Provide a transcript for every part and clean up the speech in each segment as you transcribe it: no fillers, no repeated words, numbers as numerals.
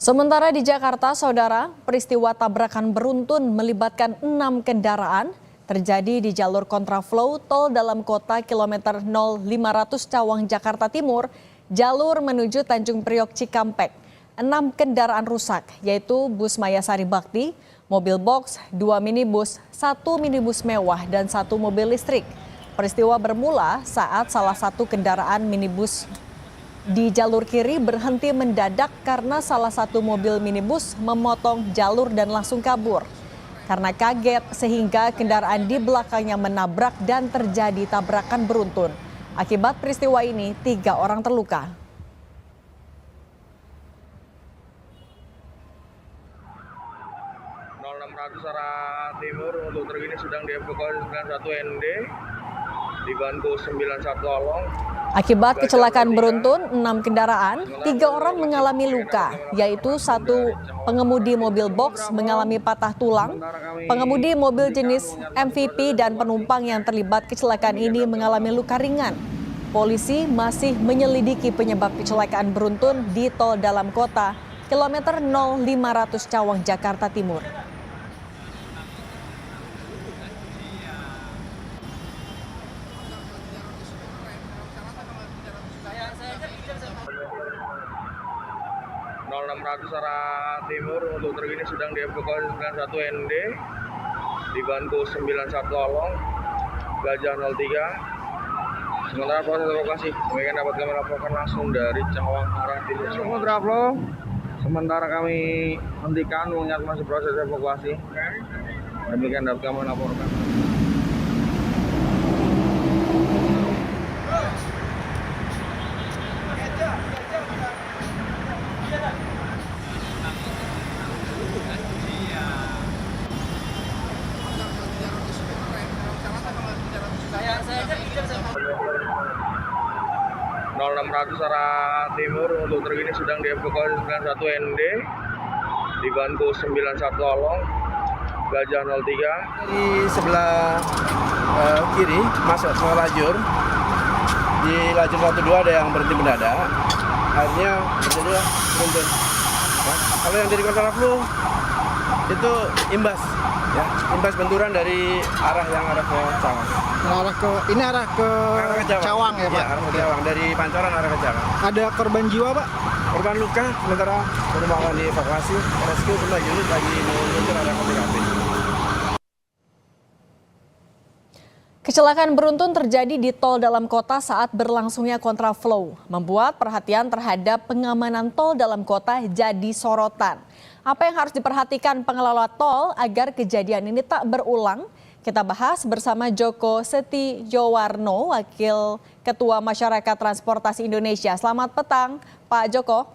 Sementara di Jakarta, saudara, peristiwa tabrakan beruntun melibatkan 6 kendaraan terjadi di jalur kontraflow tol dalam kota kilometer 0500 Cawang, Jakarta Timur, jalur menuju Tanjung Priok Cikampek. 6 kendaraan rusak, yaitu bus Mayasari Bakti, mobil box, 2 minibus, 1 minibus mewah, dan 1 mobil listrik. Peristiwa bermula saat salah satu kendaraan minibus di jalur kiri berhenti mendadak karena salah satu mobil minibus memotong jalur dan langsung kabur. Karena kaget sehingga kendaraan di belakangnya menabrak dan terjadi tabrakan beruntun. Akibat peristiwa ini 3 orang terluka. Arah Timur untuk truk ini sedang dievakuasi 91 ND dibantu 91 Olong. Akibat kecelakaan beruntun, 6 kendaraan, 3 orang mengalami luka, yaitu 1 pengemudi mobil box mengalami patah tulang, pengemudi mobil jenis MVP dan penumpang yang terlibat kecelakaan ini mengalami luka ringan. Polisi masih menyelidiki penyebab kecelakaan beruntun di tol dalam kota, kilometer 0500 Cawang, Jakarta Timur. Arah Timur untuk truk ini sedang dievakuasi 91 ND dibantu 91 Olong, Gajah 03. Sementara proses evakuasi kami akan dapat kami laporkan langsung dari Cawang arah timur. Sementara kami hentikan mengingat masih proses evakuasi. Demikian dapat kami laporkan. 0600 arah timur untuk truk ini sedang dievakuasi 91 ND dibantu 91 Olong, Gajah 03. Di sebelah kiri masuk ke lajur, di lajur 12 ada yang berhenti mendadak, akhirnya terjadi beruntun. Nah, kalau yang dari kontraflow itu imbas benturan dari arah ke Cawang. Arah ke Cawang ya Pak? Ya, arah ke Cawang, dari Pancoran arah ke Cawang. Ada korban jiwa Pak? Korban luka, sementara penumpang dievakuasi, rescue semua unit lagi menuju arah ke TKP. Kecelakaan beruntun terjadi di tol dalam kota saat berlangsungnya kontraflow, membuat perhatian terhadap pengamanan tol dalam kota jadi sorotan. Apa yang harus diperhatikan pengelola tol agar kejadian ini tak berulang? Kita bahas bersama Joko Setiowarno, Wakil Ketua Masyarakat Transportasi Indonesia. Selamat petang, Pak Joko.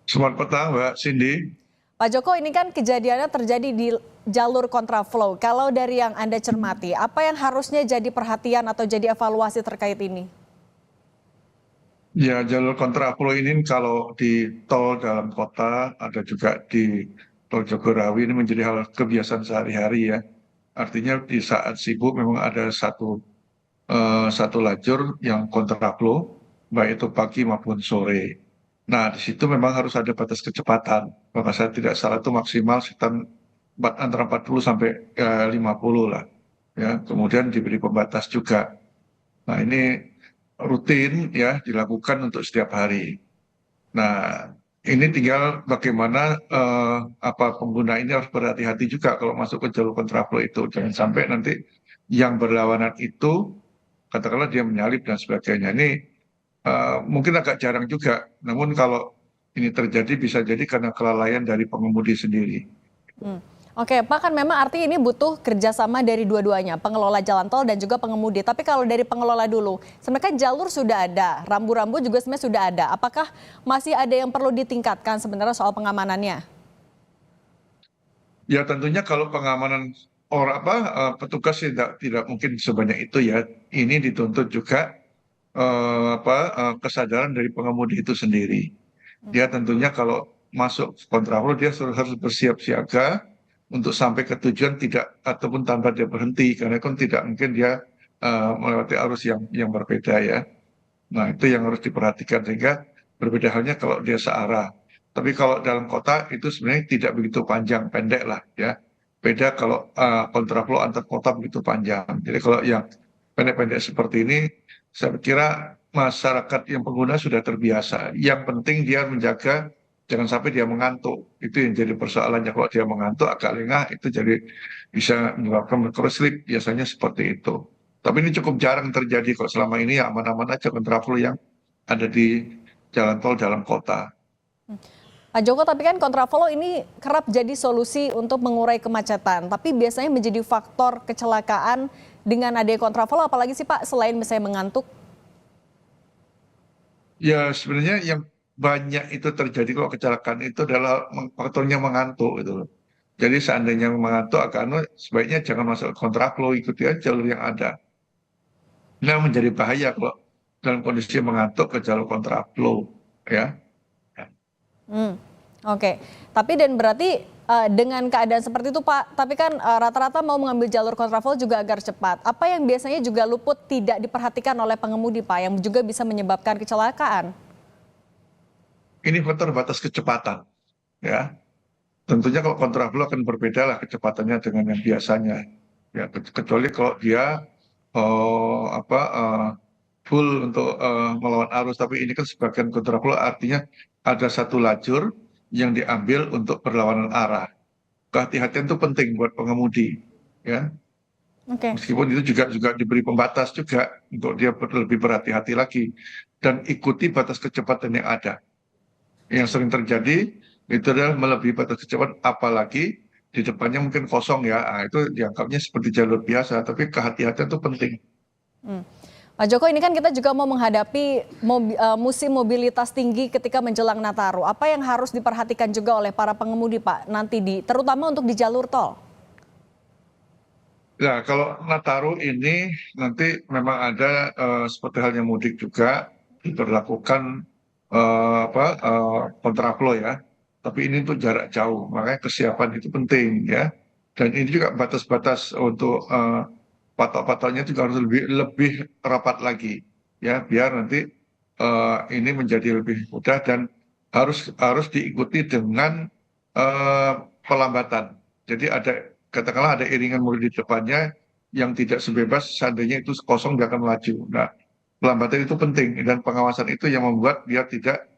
Selamat petang, Mbak Cindy. Pak Joko, ini kan kejadiannya terjadi di jalur kontraflow. Kalau dari yang Anda cermati, apa yang harusnya jadi perhatian atau jadi evaluasi terkait ini? Ya, jalur kontraflow ini kalau di tol dalam kota, ada juga di tol Jagorawi, ini menjadi hal kebiasaan sehari-hari ya. Artinya di saat sibuk memang ada satu lajur yang kontraflow, baik itu pagi maupun sore. Nah, di situ memang harus ada batas kecepatan. Kalau saya tidak salah itu maksimal sekitar antara 40 sampai 50 lah. Ya, kemudian diberi pembatas juga. Nah, ini rutin ya dilakukan untuk setiap hari. Nah, ini tinggal bagaimana pengguna ini harus berhati-hati juga kalau masuk ke jalur kontraflow itu. Jangan sampai nanti yang berlawanan itu katakanlah dia menyalip dan sebagainya. Ini mungkin agak jarang juga. Namun kalau ini terjadi bisa jadi karena kelalaian dari pengemudi sendiri. Oke, Pak, kan memang arti ini butuh kerjasama dari dua-duanya, pengelola jalan tol dan juga pengemudi. Tapi kalau dari pengelola dulu, sebenarnya kan jalur sudah ada, rambu-rambu juga sebenarnya sudah ada. Apakah masih ada yang perlu ditingkatkan sebenarnya soal pengamanannya? Ya tentunya kalau pengamanan petugas tidak mungkin sebanyak itu ya. Ini dituntut juga kesadaran dari pengemudi itu sendiri. Dia tentunya kalau masuk kontraflow dia harus bersiap siaga untuk sampai ke tujuan tidak ataupun tanpa dia berhenti, karena kan tidak mungkin dia melewati arus yang berbeda ya. Nah, itu yang harus diperhatikan, sehingga berbeda halnya kalau dia searah. Tapi kalau dalam kota itu sebenarnya tidak begitu panjang, pendek lah ya. Beda kalau kontraflow antar kota begitu panjang. Jadi kalau yang pendek-pendek seperti ini, saya kira masyarakat yang pengguna sudah terbiasa. Yang penting dia menjaga jangan sampai dia mengantuk. Itu yang jadi persoalannya. Kalau dia mengantuk agak lengah, itu jadi bisa menyebabkan microslip. Biasanya seperti itu. Tapi ini cukup jarang terjadi kok. Selama ini ya aman-aman aja kontraflow yang ada di jalan tol dalam kota. Pak Joko, tapi kan kontraflow ini kerap jadi solusi untuk mengurai kemacetan, tapi biasanya menjadi faktor kecelakaan dengan adanya kontraflow, apalagi sih Pak, selain misalnya mengantuk? Ya sebenarnya yang banyak itu terjadi kalau kecelakaan itu adalah faktornya mengantuk gitu loh. Jadi seandainya mengantuk sebaiknya jangan masuk kontraflow, ikuti aja jalur yang ada. Nah menjadi bahaya kalau dalam kondisi mengantuk ke jalur kontraflow ya. Hmm, oke. Tapi dan berarti dengan keadaan seperti itu Pak, tapi kan rata-rata mau mengambil jalur kontraflow juga agar cepat. Apa yang biasanya juga luput tidak diperhatikan oleh pengemudi Pak, yang juga bisa menyebabkan kecelakaan? Ini faktor batas kecepatan ya. Tentunya kalau kontraflow akan berbeda lah kecepatannya dengan yang biasanya. Ya kecuali kalau dia full untuk melawan arus. Tapi ini kan sebagian kontraflow artinya ada satu lajur yang diambil untuk berlawanan arah. Kehati-hatian itu penting buat pengemudi, ya. Oke. Meskipun itu juga diberi pembatas juga untuk dia lebih berhati-hati lagi dan ikuti batas kecepatan yang ada. Yang sering terjadi itu adalah melebihi batas kecepatan, apalagi di depannya mungkin kosong ya. Nah, itu dianggapnya seperti jalur biasa, tapi kehati-hatian itu penting. Hmm. Pak Joko, ini kan kita juga mau menghadapi musim mobilitas tinggi ketika menjelang Nataru. Apa yang harus diperhatikan juga oleh para pengemudi Pak nanti terutama untuk di jalur tol? Ya, kalau Nataru ini nanti memang ada seperti halnya mudik juga diberlakukan kontraflow ya. Tapi ini untuk jarak jauh, makanya kesiapan itu penting ya. Dan ini juga batas-batas untuk patok-patoknya juga harus lebih rapat lagi ya, biar nanti ini menjadi lebih mudah dan harus diikuti dengan pelambatan. Jadi katakanlah ada iringan mobil di depannya yang tidak sebebas seandainya itu kosong dia akan melaju. Nah, pelambatan itu penting dan pengawasan itu yang membuat dia tidak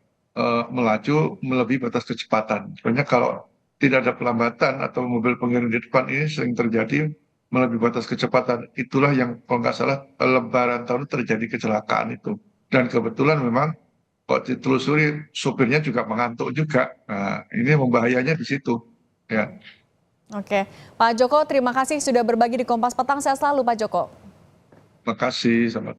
melaju melebihi batas kecepatan. Sebenarnya kalau tidak ada pelambatan atau mobil pengiring di depan ini sering terjadi melebihi batas kecepatan. Itulah yang kalau nggak salah lebaran tahun terjadi kecelakaan itu. Dan kebetulan memang kok ditelusuri supirnya juga mengantuk juga. Nah, ini membahayanya di situ. Ya. Oke, Pak Joko terima kasih sudah berbagi di Kompas Petang. Sehat selalu Pak Joko. Terima kasih. Selamat